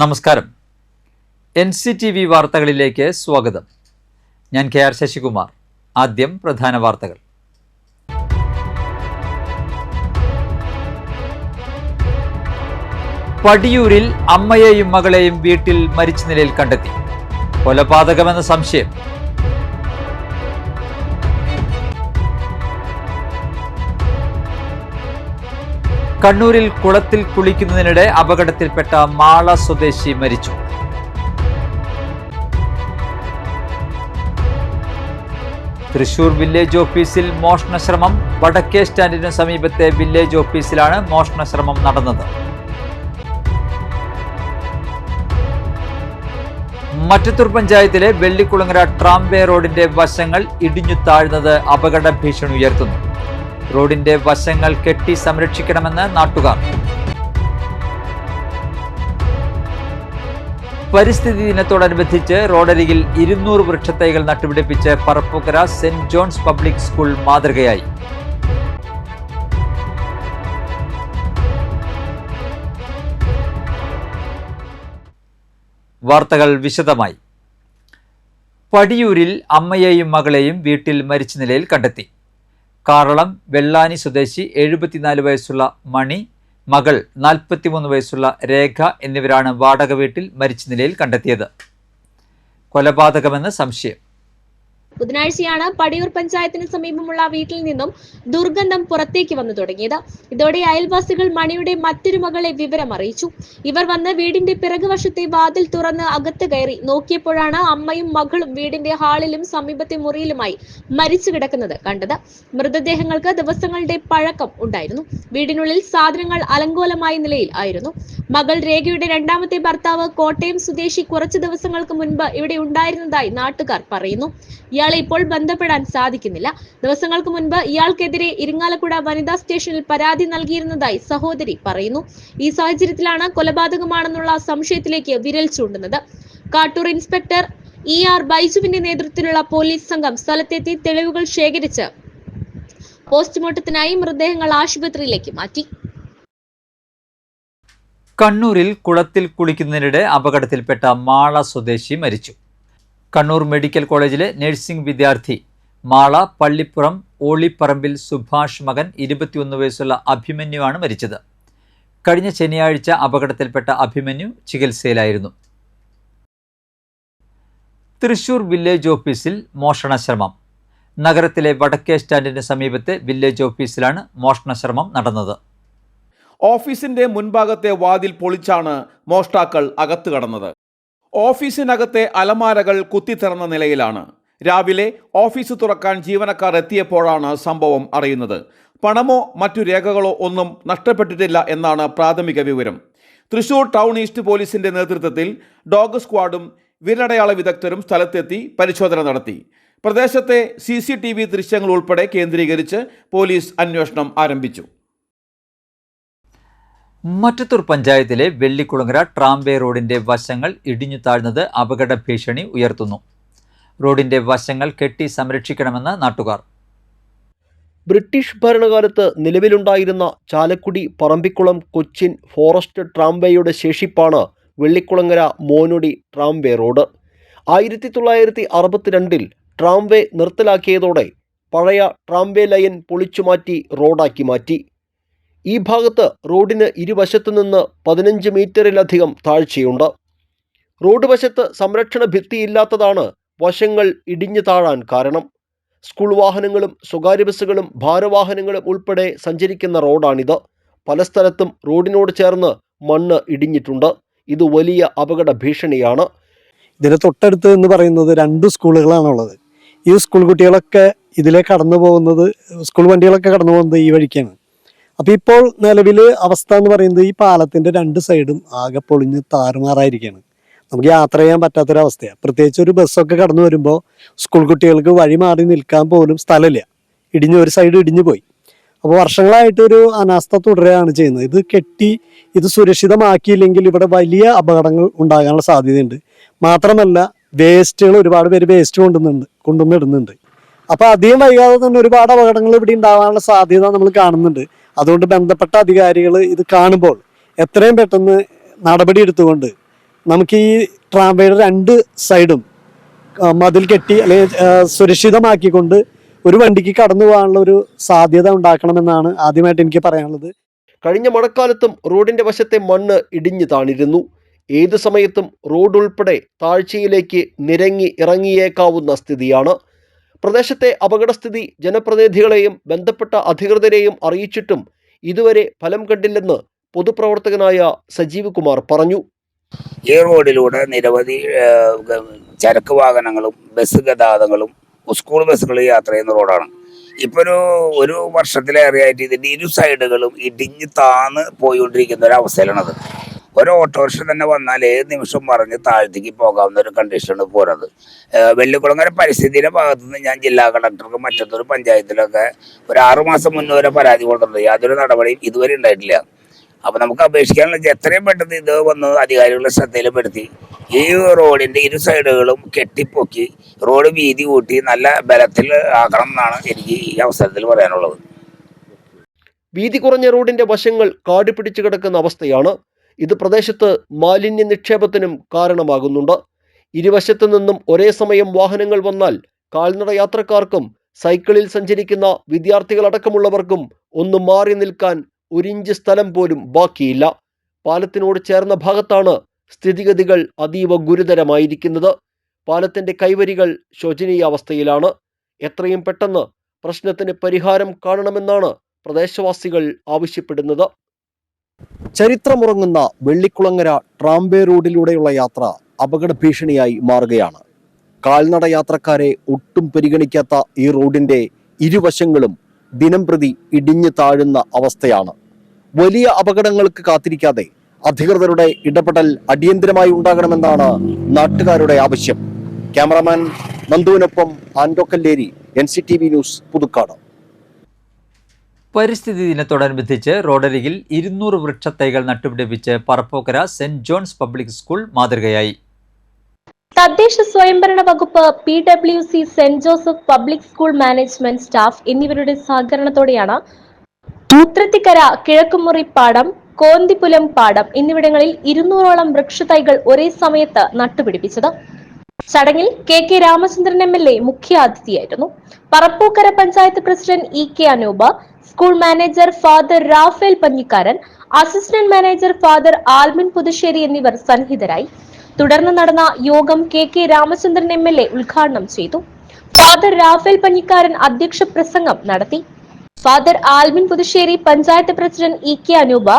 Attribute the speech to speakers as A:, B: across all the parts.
A: നമസ്കാരം. NCTV വാർത്തകളിലേക്ക് സ്വാഗതം. ഞാൻ KR ശശികുമാർ. ആദ്യം പ്രധാന വാർത്തകൾ. പടിയൂരിൽ അമ്മയെയും മകളെയും വീട്ടിൽ മരിച്ച നിലയിൽ കണ്ടെത്തി. കൊലപാതകമെന്ന സംശയം. കണ്ണൂരിൽ കുളത്തിൽ കുളിക്കുന്നതിനിടെ അപകടത്തിൽപ്പെട്ട മാള സ്വദേശി മരിച്ചു. തൃശൂർ വില്ലേജ് ഓഫീസിൽ മോഷണശ്രമം. വടക്കേ സ്റ്റാൻഡിനു സമീപത്തെ വില്ലേജ് ഓഫീസിലാണ് മോഷണശ്രമം നടന്നത്. മറ്റത്തൂർ പഞ്ചായത്തിലെ വെള്ളിക്കുളങ്ങര ട്രാംവേ റോഡിന്റെ വശങ്ങൾ ഇടിഞ്ഞു താഴ്ന്നത് അപകട ഭീഷണി ഉയർത്തുന്നു. റോഡിന്റെ വശങ്ങൾ കെട്ടി സംരക്ഷിക്കണമെന്ന് നാട്ടുകാർ. പരിസ്ഥിതി ദിനത്തോടനുബന്ധിച്ച് റോഡരികിൽ 200 വൃക്ഷത്തൈകൾ നട്ടുപിടിപ്പിച്ച് Parappukkara saint John's public school മാതൃകയായി. വാർത്തകൾ വിശദമായി. പടിയൂരിൽ അമ്മയെയും മകളെയും വീട്ടിൽ മരിച്ച നിലയിൽ കണ്ടെത്തി. കാറളം വെള്ളാനി സ്വദേശി 74 വയസ്സുള്ള മണി, മകൾ 43 വയസ്സുള്ള രേഖ എന്നിവരാണ് വാടക വീട്ടിൽ മരിച്ച നിലയിൽ കണ്ടെത്തിയത്. കൊലപാതകമെന്ന് സംശയം.
B: ബുധനാഴ്ചയാണ് പടിയൂർ പഞ്ചായത്തിന് സമീപമുള്ള വീട്ടിൽ നിന്നും ദുർഗന്ധം പുറത്തേക്ക് വന്നു തുടങ്ങിയത്. ഇതോടെ അയൽവാസികൾ മണിയുടെ മറ്റൊരു മകളെ വിവരം അറിയിച്ചു. ഇവർ വന്ന് വീടിന്റെ പിറകുവശത്തെ വാതിൽ തുറന്ന് അകത്ത് കയറി നോക്കിയപ്പോഴാണ് അമ്മയും മകളും വീടിന്റെ ഹാളിലും സമീപത്തെ മുറിയിലുമായി മരിച്ചു കിടക്കുന്നത് കണ്ടത്. മൃതദേഹങ്ങൾക്ക് ദിവസങ്ങളുടെ പഴക്കം ഉണ്ടായിരുന്നു. വീടിനുള്ളിൽ സാധനങ്ങൾ അലങ്കോലമായ നിലയിൽ ആയിരുന്നു. മകൾ രേഖയുടെ രണ്ടാമത്തെ ഭർത്താവ് കോട്ടയം സ്വദേശി കുറച്ചു ദിവസങ്ങൾക്ക് മുൻപ് ഇവിടെ ഉണ്ടായിരുന്നതായി നാട്ടുകാർ പറയുന്നു. ഇയാളെ ഇപ്പോൾ ബന്ധപ്പെടാൻ സാധിക്കുന്നില്ല. ദിവസങ്ങൾക്ക് മുൻപ് ഇയാൾക്കെതിരെ ഇരിങ്ങാലക്കുട വനിതാ സ്റ്റേഷനിൽ പരാതി നൽകിയിരുന്നതായി സഹോദരി പറയുന്നു. ഈ സാഹചര്യത്തിലാണ് കൊലപാതകമാണെന്നുള്ള സംശയത്തിലേക്ക് വിരൽ ചൂണ്ടുന്നത്. കാട്ടൂർ ഇൻസ്പെക്ടർ ER ബൈജുവിന്റെ നേതൃത്വത്തിലുള്ള പോലീസ് സംഘം സ്ഥലത്തെത്തി തെളിവുകൾ ശേഖരിച്ച് പോസ്റ്റ്മോർട്ടത്തിനായി മൃതദേഹങ്ങൾ ആശുപത്രിയിലേക്ക് മാറ്റി.
A: കണ്ണൂരിൽ കുളത്തിൽ കുളിക്കുന്നതിനിടെ അപകടത്തിൽപ്പെട്ട മാള സ്വദേശി മരിച്ചു. കണ്ണൂർ മെഡിക്കൽ കോളേജിലെ നഴ്സിംഗ് വിദ്യാർത്ഥി മാള പള്ളിപ്പുറം ഓളിപ്പറമ്പിൽ സുഭാഷ് മകൻ 21 വയസ്സുള്ള അഭിമന്യുവാണ് മരിച്ചത്. കഴിഞ്ഞ ശനിയാഴ്ച അപകടത്തിൽപ്പെട്ട അഭിമന്യു ചികിത്സയിലായിരുന്നു. തൃശൂർ വില്ലേജ് ഓഫീസിൽ മോഷണശ്രമം. നഗരത്തിലെ വടക്കേ സ്റ്റാൻഡിന് സമീപത്തെ വില്ലേജ് ഓഫീസിലാണ് മോഷണശ്രമം നടന്നത്.
C: ഓഫീസിന്റെ മുൻഭാഗത്തെ വാതിൽ പൊളിച്ചാണ് മോഷ്ടാക്കൾ അകത്ത് കടന്നത്. ഓഫീസിനകത്തെ അലമാരകൾ കുത്തിത്തുറന്ന നിലയിലാണ്. രാവിലെ ഓഫീസ് തുറക്കാൻ ജീവനക്കാർ എത്തിയപ്പോഴാണ് സംഭവം അറിയുന്നത്. പണമോ മറ്റു രേഖകളോ ഒന്നും നഷ്ടപ്പെട്ടിട്ടില്ല എന്നാണ് പ്രാഥമിക വിവരം. തൃശൂർ ടൗൺ ഈസ്റ്റ് പോലീസിന്റെ നേതൃത്വത്തിൽ ഡോഗ് സ്ക്വാഡും വിരലടയാള വിദഗ്ധരും സ്ഥലത്തെത്തി പരിശോധന നടത്തി. പ്രദേശത്തെ CCTV ദൃശ്യങ്ങൾ ഉൾപ്പെടെ കേന്ദ്രീകരിച്ച് പോലീസ് അന്വേഷണം ആരംഭിച്ചു.
A: മറ്റത്തൂർ പഞ്ചായത്തിലെ വെള്ളിക്കുളങ്ങര ട്രാംവേ റോഡിന്റെ വശങ്ങൾ ഇടിഞ്ഞു താഴ്ന്നത് അപകട ഭീഷണി ഉയർത്തുന്നു. റോഡിന്റെ വശങ്ങൾ കെട്ടി സംരക്ഷിക്കണമെന്ന് നാട്ടുകാർ.
D: ബ്രിട്ടീഷ് ഭരണകാലത്ത് നിലവിലുണ്ടായിരുന്ന ചാലക്കുടി പറമ്പിക്കുളം കൊച്ചിൻ ഫോറസ്റ്റ് ട്രാംവേയുടെ ശേഷിപ്പാണ് Vellikulangara Monodi tramway road. 1962 tramway നിർത്തലാക്കിയതോടെ പഴയ ട്രാംവേ ലൈൻ പൊളിച്ചുമാറ്റി റോഡാക്കി മാറ്റി. ഈ ഭാഗത്ത് റോഡിന് ഇരുവശത്തു നിന്ന് 15 മീറ്ററിലധികം താഴ്ചയുണ്ട്. റോഡ് വശത്ത് സംരക്ഷണ ഭിത്തിയില്ലാത്തതാണ് വശങ്ങൾ ഇടിഞ്ഞു താഴാൻ കാരണം. സ്കൂൾ വാഹനങ്ങളും സ്വകാര്യ ബസ്സുകളും ഭാരവാഹനങ്ങളും ഉൾപ്പെടെ സഞ്ചരിക്കുന്ന റോഡാണിത്. പല സ്ഥലത്തും റോഡിനോട് ചേർന്ന് മണ്ണ് ഇടിഞ്ഞിട്ടുണ്ട്. ഇത് വലിയ അപകട ഭീഷണിയാണ്.
E: ഇതിന് തൊട്ടടുത്ത് എന്ന് പറയുന്നത് 2 സ്കൂളുകളാണുള്ളത്. ഈ സ്കൂൾ കുട്ടികളൊക്കെ ഇതിലെ കടന്നു പോകുന്നത്, സ്കൂൾ വണ്ടികളൊക്കെ കടന്നു പോകുന്നത് ഈ വഴിക്കാണ്. അപ്പോൾ ഇപ്പോൾ നിലവിൽ അവസ്ഥ എന്ന് പറയുന്നത് ഈ പാലത്തിൻ്റെ 2 സൈഡും ആകെ പൊളിഞ്ഞ് താറുമാറായിരിക്കുകയാണ്. നമുക്ക് യാത്ര ചെയ്യാൻ പറ്റാത്തൊരവസ്ഥയാണ്. പ്രത്യേകിച്ച് ഒരു ബസ്സൊക്കെ കടന്നു വരുമ്പോൾ സ്കൂൾ കുട്ടികൾക്ക് വഴി മാറി നിൽക്കാൻ പോലും സ്ഥലമില്ല. ഒരു സൈഡ് ഇടിഞ്ഞു പോയി. അപ്പോൾ വർഷങ്ങളായിട്ട് ഒരു അനാസ്ഥ തുടരുകയാണ് ചെയ്യുന്നത്. ഇത് കെട്ടി ഇത് സുരക്ഷിതമാക്കിയില്ലെങ്കിൽ ഇവിടെ വലിയ അപകടങ്ങൾ ഉണ്ടാകാനുള്ള സാധ്യതയുണ്ട്. മാത്രമല്ല വേസ്റ്റുകൾ, ഒരുപാട് പേര് വേസ്റ്റ് കൊണ്ടുവന്നിടുന്നുണ്ട്. അപ്പോൾ അധികം വൈകാതെ തന്നെ ഒരുപാട് അപകടങ്ങൾ ഇവിടെ ഉണ്ടാകാനുള്ള സാധ്യത നമ്മൾ കാണുന്നുണ്ട്. അതുകൊണ്ട് ബന്ധപ്പെട്ട അധികാരികൾ ഇത് കാണുമ്പോൾ എത്രയും പെട്ടെന്ന് നടപടി എടുത്തുകൊണ്ട് നമുക്ക് ഈ ട്രാംവേയുടെ 2 സൈഡും മതിൽ കെട്ടി അല്ലെങ്കിൽ സുരക്ഷിതമാക്കിക്കൊണ്ട് ഒരു വണ്ടിക്ക് കടന്നു പോകാനുള്ള ഒരു സാധ്യത ഉണ്ടാക്കണമെന്നാണ് ആദ്യമായിട്ട് എനിക്ക് പറയാനുള്ളത്.
D: കഴിഞ്ഞ മഴക്കാലത്തും റോഡിന്റെ വശത്തെ മണ്ണ് ഇടിഞ്ഞു താണിരുന്നു. ഏതു സമയത്തും റോഡ് ഉൾപ്പെടെ താഴ്ചയിലേക്ക് നിരങ്ങി ഇറങ്ങിയേക്കാവുന്ന സ്ഥിതിയാണ്. പ്രദേശത്തെ അപകടസ്ഥിതി ജനപ്രതിനിധികളെയും ബന്ധപ്പെട്ട അധികൃതരെയും അറിയിച്ചിട്ടും ഇതുവരെ ഫലം കണ്ടില്ലെന്ന് പൊതുപ്രവർത്തകനായ സജീവ് കുമാർ പറഞ്ഞു.
F: ഈ റോഡിലൂടെ നിരവധി ചരക്ക് വാഹനങ്ങളും ബസ് ഗതാഗതങ്ങളും സ്കൂൾ ബസ്സുകൾ യാത്ര ചെയ്യുന്ന റോഡാണ്. ഇപ്പോൾ ഒരു വർഷത്തിലേറെയായിട്ട് ഇതിൻ്റെ ഇരു സൈഡുകളും ഇടിഞ്ഞ് താന്ന് പോയിക്കൊണ്ടിരിക്കുന്ന ഒരു അവസ്ഥയിലാണത്. ഒരു ഓട്ടോറിക്ഷ തന്നെ വന്നാൽ ഏത് നിമിഷം പറഞ്ഞ് താഴത്തേക്ക് പോകാവുന്ന ഒരു കണ്ടീഷനാണ് പോരുന്നത്. വെള്ളിക്കുളങ്ങര പരിസ്ഥിതിയുടെ ഭാഗത്തുനിന്ന് ഞാൻ ജില്ലാ കളക്ടർക്ക് മറ്റൊരു പഞ്ചായത്തിലൊക്കെ ഒരു 6 മാസം മുന്നേ വരെ പരാതി കൊടുത്തിട്ടുണ്ട്. യാതൊരു നടപടിയും ഇതുവരെ ഉണ്ടായിട്ടില്ല. അപ്പോൾ നമുക്ക് അപേക്ഷിക്കാനുള്ള എത്രയും പെട്ടെന്ന് ഇത് വന്ന് അധികാരികളുടെ ശ്രദ്ധയിൽപ്പെടുത്തി ഈ റോഡിൻ്റെ ഇരു സൈഡുകളും കെട്ടിപ്പൊക്കി റോഡ് വീതി കൂട്ടി നല്ല ബലത്തിൽ ആക്കണം എന്നാണ് എനിക്ക് ഈ അവസരത്തിൽ പറയാനുള്ളത്.
D: വീതി കുറഞ്ഞ റോഡിന്റെ വശങ്ങൾ കാട് പിടിച്ചു കിടക്കുന്ന അവസ്ഥയാണ്. ഇത് പ്രദേശത്ത് മാലിന്യ നിക്ഷേപത്തിനും കാരണമാകുന്നുണ്ട്. ഇരുവശത്തു നിന്നും ഒരേ സമയം വാഹനങ്ങൾ വന്നാൽ കാൽനട യാത്രക്കാർക്കും സൈക്കിളിൽ സഞ്ചരിക്കുന്ന വിദ്യാർത്ഥികളടക്കമുള്ളവർക്കും ഒന്ന് മാറി നിൽക്കാൻ 1 ഇഞ്ച് സ്ഥലം പോലും ബാക്കിയില്ല. പാലത്തിനോട് ചേർന്ന ഭാഗത്താണ് സ്ഥിതിഗതികൾ അതീവ ഗുരുതരമായിരിക്കുന്നത്. പാലത്തിന്റെ കൈവരികൾ ശോചനീയാവസ്ഥയിലാണ്. എത്രയും പെട്ടെന്ന് പ്രശ്നത്തിന് പരിഹാരം കാണണമെന്നാണ് പ്രദേശവാസികൾ ആവശ്യപ്പെടുന്നത്. ചരിത്രമുറങ്ങുന്ന വെള്ളിക്കുളങ്ങര ട്രാംബേ റോഡിലൂടെയുള്ള യാത്ര അപകട ഭീഷണിയായി മാറുകയാണ്. കാൽനട യാത്രക്കാരെ ഒട്ടും പരിഗണിക്കാത്ത ഈ റോഡിന്റെ ഇരുവശങ്ങളും ദിനംപ്രതി ഇടിഞ്ഞു താഴുന്ന അവസ്ഥയാണ്. വലിയ അപകടങ്ങൾക്ക് കാത്തിരിക്കാതെ അധികൃതരുടെ ഇടപെടൽ അടിയന്തരമായി ഉണ്ടാകണമെന്നാണ് നാട്ടുകാരുടെ ആവശ്യം. ക്യാമറാമാൻ നന്ദുവിനൊപ്പം ആൻഡോ കല്ലേരി, NCTV ന്യൂസ്, പുതുക്കാട്.
A: പരിസ്ഥിതി ദിനത്തോടനുബന്ധിച്ച് റോഡരികിൽ 200 വൃക്ഷത്തൈകൾ നട്ടുപിടിപ്പിച്ച് Parappukkara saint John's public school മാതൃകയായി.
B: തദ്ദേശ സ്വയംഭരണ വകുപ്പ്, PWC, saint Joseph public school management staff എന്നിവരുടെ സഹകരണത്തോടെയാണ് മൂത്രത്തിക്കര, കിഴക്കുമുറി പാടം, കോന്തിപുലം പാടം എന്നിവിടങ്ങളിൽ 200ഓളം വൃക്ഷത്തൈകൾ ഒരേ സമയത്ത് നട്ടുപിടിപ്പിച്ചത്. ചടങ്ങിൽ KK രാമചന്ദ്രൻ MLA മുഖ്യാതിഥിയായിരുന്നു. Parappukkara panchayat president EK Anoop, school manager father Raphael Panjikkaran, assistant manager father Almin Puthussery എന്നിവർ സന്നിഹിതരായി. തുടർന്ന് നടന്ന യോഗം KK രാമചന്ദ്രൻ MLA ഉദ്ഘാടനം ചെയ്തു. ഫാദർ റാഫേൽ പഞ്ഞിക്കാരൻ അധ്യക്ഷ പ്രസംഗം നടത്തി. Father Almin Puthussery, panchayat president EK Anoop,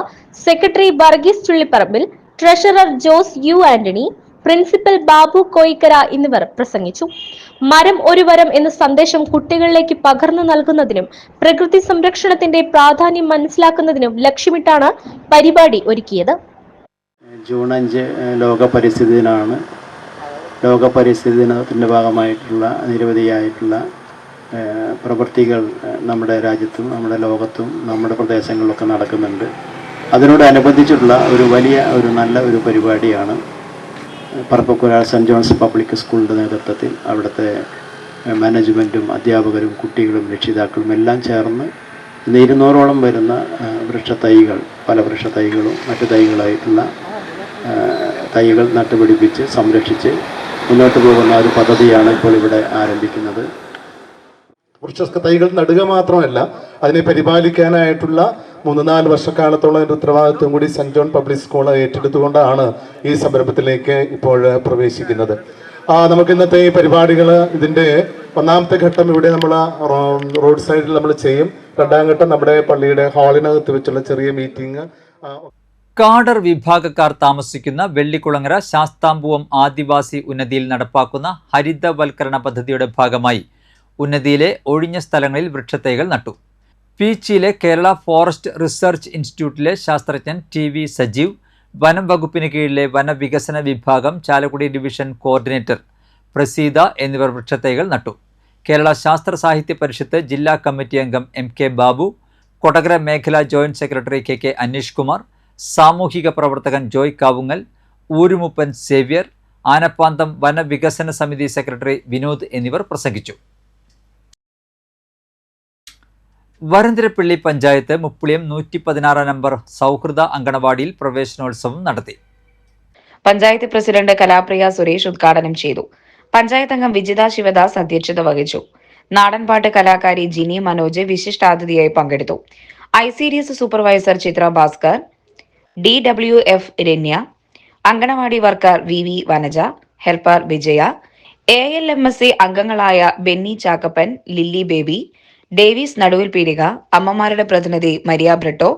B: secretary Varghese Chullipparambil, treasurer Jose U Antony, principal Babu Koikkara എന്നിവർ പ്രസംഗിച്ചു. മരം ഒരു വരം എന്ന സന്ദേശം കുട്ടികളിലേക്ക് പകർന്നു നൽകുന്നതിനും പ്രകൃതി സംരക്ഷണത്തിന്റെ പ്രാധാന്യം മനസ്സിലാക്കുന്നതിനും ലക്ഷ്യമിട്ടാണ് പരിപാടി ഒരുക്കിയത്.
G: ജൂൺ 5 ലോക പരിസ്ഥിതി ദിനമാണ്. ലോക പരിസ്ഥിതി ദിനത്തിൻ്റെ ഭാഗമായിട്ടുള്ള നിരവധിയായിട്ടുള്ള പ്രവൃത്തികൾ നമ്മുടെ രാജ്യത്തും നമ്മുടെ ലോകത്തും നമ്മുടെ പ്രദേശങ്ങളിലൊക്കെ നടക്കുന്നുണ്ട്. അതിനോടനുബന്ധിച്ചുള്ള ഒരു നല്ല പരിപാടിയാണ് പറപ്പൂക്കര സെൻറ്റ് ജോൺസ് പബ്ലിക് സ്കൂളിൻ്റെ നേതൃത്വത്തിൽ അവിടുത്തെ മാനേജ്മെൻറ്റും അധ്യാപകരും കുട്ടികളും രക്ഷിതാക്കളും എല്ലാം ചേർന്ന് 200ഓളം വരുന്ന വൃക്ഷത്തൈകൾ, പല വൃക്ഷത്തൈകളും മറ്റു തൈകളായിട്ടുള്ള തൈകൾ നട്ടുപിടിപ്പിച്ച് സംരക്ഷിച്ച് മുന്നോട്ട് പോകുന്ന ഒരു പദ്ധതിയാണ് ഇപ്പോൾ ഇവിടെ ആരംഭിക്കുന്നത്.
H: വൃക്ഷ തൈകൾ നടുക മാത്രമല്ല, അതിനെ പരിപാലിക്കാനായിട്ടുള്ള 3-4 വർഷക്കാലത്തോളം അതിൻ്റെ ഉത്തരവാദിത്വം കൂടി സെൻറ്റ് ജോൺ പബ്ലിക് സ്കൂൾ ഏറ്റെടുത്തുകൊണ്ടാണ് ഈ സംരംഭത്തിലേക്ക് ഇപ്പോൾ പ്രവേശിക്കുന്നത്. നമുക്ക് ഇന്നത്തെ ഈ പരിപാടികൾ, ഇതിൻ്റെ 1ാമത്തെ ഘട്ടം ഇവിടെ നമ്മൾ റോഡ് സൈഡിൽ നമ്മൾ ചെയ്യും. 2ാം ഘട്ടം നമ്മുടെ പള്ളിയുടെ ഹാളിനകത്ത് വെച്ചുള്ള ചെറിയ മീറ്റിംഗ്.
A: കാടർ വിഭാഗക്കാർ താമസിക്കുന്ന വെള്ളിക്കുളങ്ങര ശാസ്താംപൂവം ആദിവാസി ഉന്നതിയിൽ നടപ്പാക്കുന്ന ഹരിതവൽക്കരണ പദ്ധതിയുടെ ഭാഗമായി ഉന്നതിയിലെ ഒഴിഞ്ഞ സ്ഥലങ്ങളിൽ വൃക്ഷത്തൈകൾ നട്ടു. പീച്ചിയിലെ കേരള ഫോറസ്റ്റ് റിസർച്ച് ഇൻസ്റ്റിറ്റ്യൂട്ടിലെ ശാസ്ത്രജ്ഞൻ TV സജീവ്, വനം വകുപ്പിന് കീഴിലെ വനവികസന വിഭാഗം ചാലക്കുടി ഡിവിഷൻ കോർഡിനേറ്റർ പ്രസീത എന്നിവർ വൃക്ഷത്തൈകൾ നട്ടു. കേരള ശാസ്ത്ര സാഹിത്യ പരിഷത്ത് ജില്ലാ കമ്മിറ്റി അംഗം MK ബാബു, കൊടകര മേഖലാ joint secretary KK Aneesh Kumar, സാമൂഹിക പ്രവർത്തകൻ ജോയ് കാവുങ്ങൽ, ഊരുമുപ്പൻ സേവ്യർ, ആനപ്പാന്തം വനവികസന സമിതി സെക്രട്ടറി വിനോദ് എന്നിവർ പ്രസംഗിച്ചു. വരന്തരപ്പള്ളി പഞ്ചായത്ത് മുപ്പുളിയം 116 നമ്പർ സൗഹൃദ അങ്കണവാടിയിൽ പ്രവേശനോത്സവം നടത്തി.
I: പഞ്ചായത്ത് പ്രസിഡന്റ് കലാപ്രിയ സുരേഷ് ഉദ്ഘാടനം ചെയ്തു. പഞ്ചായത്ത് അംഗം വിജിത ശിവദാസ് അധ്യക്ഷത വഹിച്ചു. നാടൻപാട്ട് കലാകാരി ജിനി മനോജ് വിശിഷ്ടാതിഥിയായി പങ്കെടുത്തു. ICDS supervisor Chitra Bhaskar, DWF Ramya, anganwadi worker VV Vanaja, helper Vijaya, ALMSA അംഗങ്ങളായ ബെന്നി ചാക്കപ്പൻ, ലില്ലി ബേബി, ഡേവിസ് നടുവിൽ പീടിക, അമ്മമാരുടെ പ്രതിനിധി മരിയ ബ്രിട്ടോ,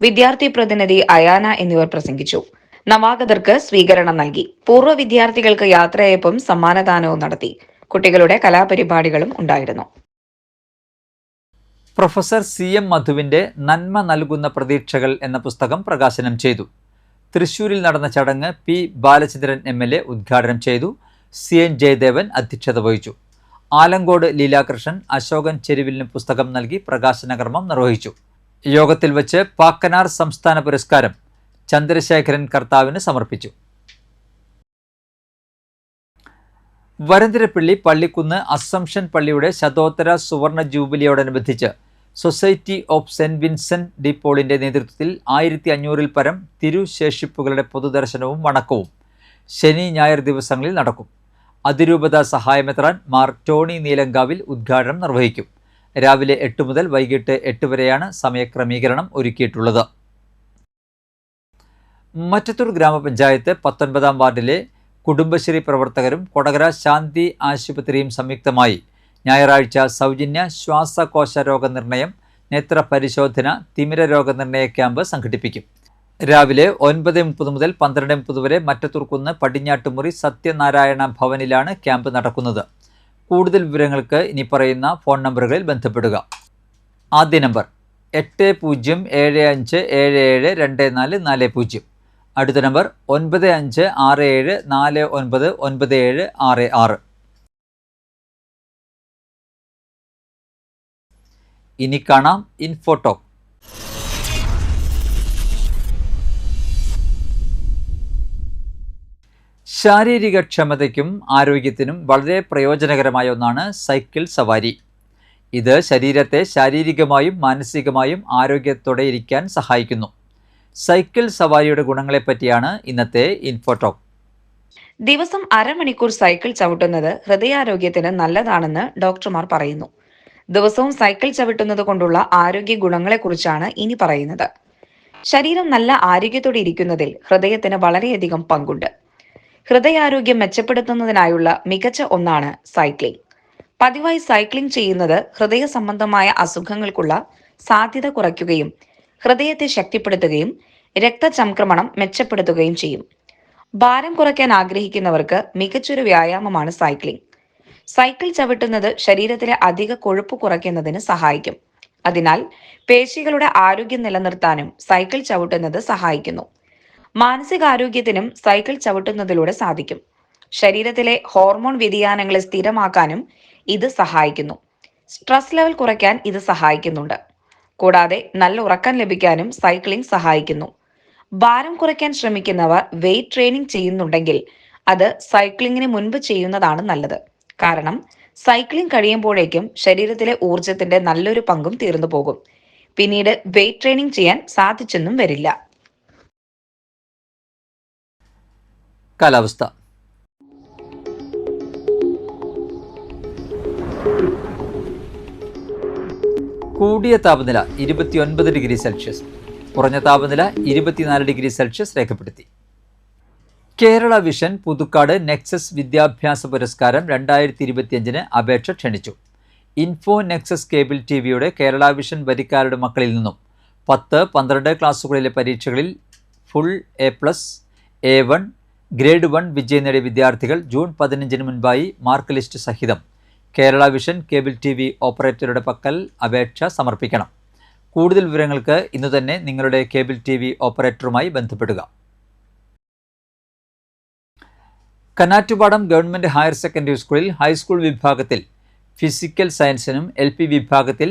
I: വിദ്യാർത്ഥി പ്രതിനിധി അയാന എന്നിവർ പ്രസംഗിച്ചു. നവാഗതർക്ക് സ്വീകരണം നൽകി. പൂർവ്വ വിദ്യാർത്ഥികൾക്ക് യാത്രയയപ്പും സമ്മാനദാനവും നടത്തി. കുട്ടികളുടെ കലാപരിപാടികളും ഉണ്ടായിരുന്നു.
A: പ്രൊഫസർ CM മധുവിൻ്റെ നന്മ നൽകുന്ന പ്രതീക്ഷകൾ എന്ന പുസ്തകം പ്രകാശനം ചെയ്തു. തൃശൂരിൽ നടന്ന ചടങ്ങ് P. ബാലചന്ദ്രൻ MLA ഉദ്ഘാടനം ചെയ്തു. CN ജയദേവൻ അധ്യക്ഷത വഹിച്ചു. ആലങ്കോട് ലീലാകൃഷ്ണൻ, അശോകൻ ചെരുവിലിന് പുസ്തകം നൽകി പ്രകാശന കർമ്മം നിർവഹിച്ചു. യോഗത്തിൽ വച്ച് പാക്കനാർ സംസ്ഥാന പുരസ്കാരം ചന്ദ്രശേഖരൻ കർത്താവിന് സമർപ്പിച്ചു. വരന്തരപ്പള്ളി പള്ളിക്കുന്ന് അസംഷൻ പള്ളിയുടെ ശതോത്തര സുവർണ ജൂബിലിയോടനുബന്ധിച്ച് society of saint Vincent de പോളിന്റെ നേതൃത്വത്തിൽ 1500-ൽ പരം തിരുശേഷിപ്പുകളുടെ പൊതുദർശനവും വണക്കവും ശനി ഞായർ ദിവസങ്ങളിൽ നടക്കും. അതിരൂപത സഹായമെത്രാൻ മാർ ടോണി നീലങ്കാവിൽ ഉദ്ഘാടനം നിർവഹിക്കും. രാവിലെ 8 മുതൽ വൈകിട്ട് 8 വരെയാണ് സമയക്രമീകരണം ഒരുക്കിയിട്ടുള്ളത്. മറ്റത്തൂർ ഗ്രാമപഞ്ചായത്ത് 19-ാം വാർഡിലെ കുടുംബശ്രീ പ്രവർത്തകരും കൊടകര ശാന്തി ആശുപത്രിയും സംയുക്തമായി ഞായറാഴ്ച സൗജന്യ ശ്വാസകോശ രോഗനിർണയം, നേത്രപരിശോധന, തിമിര രോഗനിർണയ ക്യാമ്പ് സംഘടിപ്പിക്കും. രാവിലെ 9:30 മുതൽ 12:30 വരെ മറ്റത്തൂർക്കുന്ന് പടിഞ്ഞാട്ടുമുറി സത്യനാരായണ ഭവനിലാണ് ക്യാമ്പ് നടക്കുന്നത്. കൂടുതൽ വിവരങ്ങൾക്ക് ഇനി പറയുന്ന ഫോൺ നമ്പറുകളിൽ ബന്ധപ്പെടുക. ആദ്യ നമ്പർ 8075772440. അടുത്ത നമ്പർ 9567499766. ഇനി കാണാം ഇൻഫോടോക്ക്. ശാരീരിക ക്ഷമതയ്ക്കും ആരോഗ്യത്തിനും വളരെ പ്രയോജനകരമായ ഒന്നാണ് സൈക്കിൾ സവാരി. ഇത് ശരീരത്തെ ശാരീരികമായും മാനസികമായും ആരോഗ്യത്തോടെ ഇരിക്കാൻ സഹായിക്കുന്നു. സൈക്കിൾ സവാരിയുടെ ഗുണങ്ങളെപ്പറ്റിയാണ് ഇന്നത്തെ ഇൻഫോടോക്ക്.
I: ദിവസം അരമണിക്കൂർ സൈക്കിൾ ചവിട്ടുന്നത് ഹൃദയാരോഗ്യത്തിന് നല്ലതാണെന്ന് ഡോക്ടർമാർ പറയുന്നു. ദിവസവും സൈക്കിൾ ചവിട്ടുന്നത് കൊണ്ടുള്ള ആരോഗ്യ ഗുണങ്ങളെക്കുറിച്ചാണ് ഇനി പറയുന്നത്. ശരീരം നല്ല ആരോഗ്യത്തോടെ ഇരിക്കുന്നതിൽ ഹൃദയത്തിന് വളരെയധികം പങ്കുണ്ട്. ഹൃദയാരോഗ്യം മെച്ചപ്പെടുത്തുന്നതിനായുള്ള മികച്ച ഒന്നാണ് സൈക്ലിംഗ്. പതിവായി സൈക്ലിംഗ് ചെയ്യുന്നത് ഹൃദയ സംബന്ധമായ അസുഖങ്ങൾക്കുള്ള സാധ്യത കുറയ്ക്കുകയും ഹൃദയത്തെ ശക്തിപ്പെടുത്തുകയും രക്തചംക്രമണം മെച്ചപ്പെടുത്തുകയും ചെയ്യും. ഭാരം കുറയ്ക്കാൻ ആഗ്രഹിക്കുന്നവർക്ക് മികച്ചൊരു വ്യായാമമാണ് സൈക്ലിംഗ്. സൈക്കിൾ ചവിട്ടുന്നത് ശരീരത്തിലെ അധിക കൊഴുപ്പ് കുറയ്ക്കുന്നതിന് സഹായിക്കും. അതിനാൽ പേശികളുടെ ആരോഗ്യം നിലനിർത്താനും സൈക്കിൾ ചവിട്ടുന്നത് സഹായിക്കുന്നു. മാനസികാരോഗ്യത്തിനും സൈക്കിൾ ചവിട്ടുന്നതിലൂടെ സാധിക്കും. ശരീരത്തിലെ ഹോർമോൺ വ്യതിയാനങ്ങളെ സ്ഥിരമാക്കാനും ഇത് സഹായിക്കുന്നു. സ്ട്രെസ് ലെവൽ കുറയ്ക്കാൻ ഇത് സഹായിക്കുന്നുണ്ട്. കൂടാതെ നല്ല ഉറക്കം ലഭിക്കാനും സൈക്ലിംഗ് സഹായിക്കുന്നു. ഭാരം കുറയ്ക്കാൻ ശ്രമിക്കുന്നവർ വെയിറ്റ് ട്രെയിനിങ് ചെയ്യുന്നുണ്ടെങ്കിൽ അത് സൈക്ലിങ്ങിന് മുൻപ് ചെയ്യുന്നതാണ് നല്ലത്. കാരണം സൈക്ലിംഗ് കഴിയുമ്പോഴേക്കും ശരീരത്തിലെ ഊർജത്തിന്റെ നല്ലൊരു പങ്കും തീർന്നു പോകും. പിന്നീട് വെയിറ്റ് ട്രെയിനിങ് ചെയ്യാൻ സാധിച്ചെന്നും വരില്ല.
A: കാലാവസ്ഥ. കൂടിയ താപനില 29 ഡിഗ്രി സെൽഷ്യസ്, കുറഞ്ഞ താപനില 24 ഡിഗ്രി സെൽഷ്യസ് രേഖപ്പെടുത്തി. കേരള വിഷൻ പുതുക്കാട് നെക്സസ് വിദ്യാഭ്യാസ പുരസ്കാരം 2025 അപേക്ഷ ക്ഷണിച്ചു. ഇൻഫോ നെക്സസ് കേബിൾ TVയുടെ കേരള വിഷൻ വരിക്കാരുടെ മക്കളിൽ നിന്നും 10, 12 ക്ലാസ്സുകളിലെ പരീക്ഷകളിൽ ഫുൾ A+, A1, ഗ്രേഡ് 1 വിജയം നേടിയ വിദ്യാർത്ഥികൾ ജൂൺ 15 മുൻപായി മാർക്ക് ലിസ്റ്റ് സഹിതം കേരള വിഷൻ കേബിൾ TV ഓപ്പറേറ്ററുടെ പക്കൽ അപേക്ഷ സമർപ്പിക്കണം. കൂടുതൽ വിവരങ്ങൾക്ക് ഇന്ന് തന്നെ നിങ്ങളുടെ കേബിൾ TV ഓപ്പറേറ്ററുമായി ബന്ധപ്പെടുക. കനാറ്റുപാടം ഗവൺമെൻറ് ഹയർ സെക്കൻഡറി സ്കൂളിൽ ഹൈസ്കൂൾ വിഭാഗത്തിൽ ഫിസിക്കൽ സയൻസിനും LP വിഭാഗത്തിൽ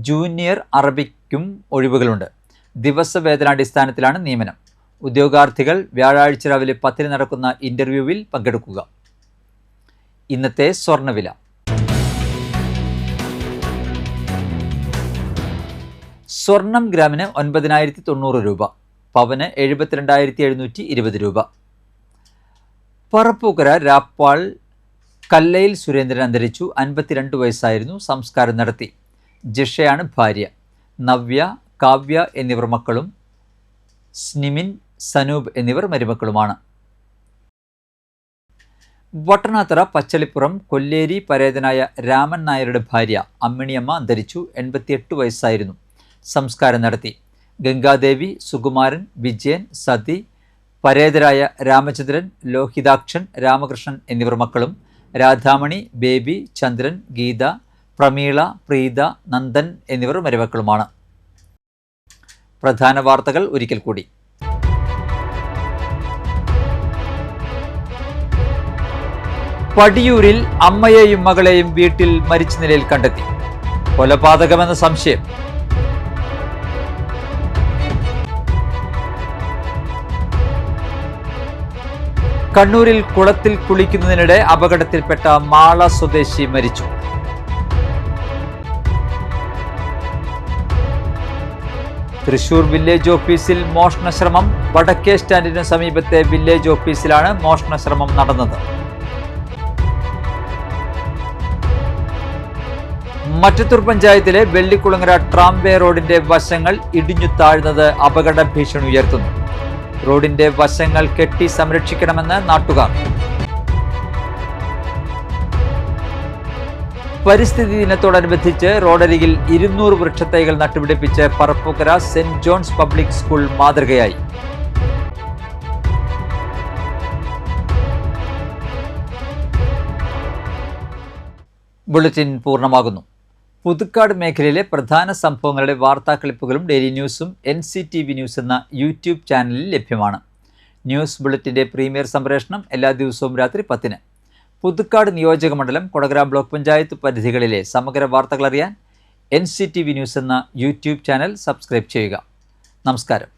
A: ജൂനിയർ അറബിക്കും ഒഴിവുകളുണ്ട്. ദിവസവേതനാടിസ്ഥാനത്തിലാണ് നിയമനം. ഉദ്യോഗാർത്ഥികൾ വ്യാഴാഴ്ച രാവിലെ 10 നടക്കുന്ന ഇൻ്റർവ്യൂവിൽ പങ്കെടുക്കുക. ഇന്നത്തെ സ്വർണ്ണവില. സ്വർണം ഗ്രാമിന് 9,090 രൂപ, പവന് 72,720 രൂപ. പറപ്പൂക്കര രാപ്പാൾ കല്ലയിൽ സുരേന്ദ്രൻ അന്തരിച്ചു. 52 വയസ്സായിരുന്നു. സംസ്കാരം നടത്തി. ജിഷയാണ് ഭാര്യ. നവ്യ, കാവ്യ എന്നിവർ മക്കളും സ്നിമിൻ, സനൂപ് എന്നിവർ മരുമക്കളുമാണ്. വട്ടനാത്തറ പച്ചളിപ്പുറം കൊല്ലേരി പരേതനായ രാമൻ നായരുടെ ഭാര്യ അമ്മിണിയമ്മ അന്തരിച്ചു. 88 വയസ്സായിരുന്നു. സംസ്കാരം നടത്തി. ഗംഗാദേവി, സുകുമാരൻ, വിജയൻ, സതി, പരേതരായ രാമചന്ദ്രൻ, ലോഹിതാക്ഷൻ, രാമകൃഷ്ണൻ എന്നിവർ മക്കളും രാധാമണി, ബേബി, ചന്ദ്രൻ, ഗീത, പ്രമീള, പ്രീത, നന്ദൻ എന്നിവർ മരുമക്കളുമാണ്. പ്രധാന വാർത്തകൾ ഒരിക്കൽ കൂടി. പടിയൂരിൽ അമ്മയെയും മകളെയും വീട്ടിൽ മരിച്ച നിലയിൽ കണ്ടെത്തി. കൊലപാതകമെന്ന സംശയം. കണ്ണൂരിൽ കുളത്തിൽ കുളിക്കുന്നതിനിടെ അപകടത്തിൽപ്പെട്ട മാള സ്വദേശി മരിച്ചു. തൃശൂർ വില്ലേജ് ഓഫീസിൽ മോഷണശ്രമം. വടക്കേ സ്റ്റാൻഡിന് സമീപത്തെ വില്ലേജ് ഓഫീസിലാണ് മോഷണശ്രമം നടന്നത്. മറ്റത്തൂർ പഞ്ചായത്തിലെ വെള്ളിക്കുളങ്ങര ട്രാംബേ റോഡിന്റെ വശങ്ങൾ ഇടിഞ്ഞു താഴ്ന്നത് അപകട ഭീഷണി ഉയർത്തുന്നു. റോഡിന്റെ വശങ്ങൾ കെട്ടി സംരക്ഷിക്കണമെന്ന് നാട്ടുകാർ. പരിസ്ഥിതി ദിനത്തോടനുബന്ധിച്ച് റോഡരികിൽ 200 വൃക്ഷത്തൈകൾ നട്ടുപിടിപ്പിച്ച് Parappukkara saint John's public school മാതൃകയായി. ബുള്ളറ്റിൻ പൂർണ്ണമാകുന്നു. പുതുക്കാട് മേഖലയിലെ പ്രധാന സംഭവങ്ങളുടെ വാർത്താ ക്ലിപ്പുകളും ഡെയിലി ന്യൂസും NCTV ന്യൂസ് എന്ന യൂട്യൂബ് ചാനലിൽ ലഭ്യമാണ്. ന്യൂസ് ബുള്ളറ്റിൻ്റെ പ്രീമിയർ സംപ്രേഷണം എല്ലാ ദിവസവും രാത്രി 10-ന്. പുതുക്കാട് നിയോജക മണ്ഡലം, കൊടകര ബ്ലോക്ക് പഞ്ചായത്ത് പരിധികളിലെ സമഗ്ര വാർത്തകൾ അറിയാൻ NCTV ന്യൂസ് എന്ന യൂട്യൂബ് ചാനൽ സബ്സ്ക്രൈബ് ചെയ്യുക. നമസ്കാരം.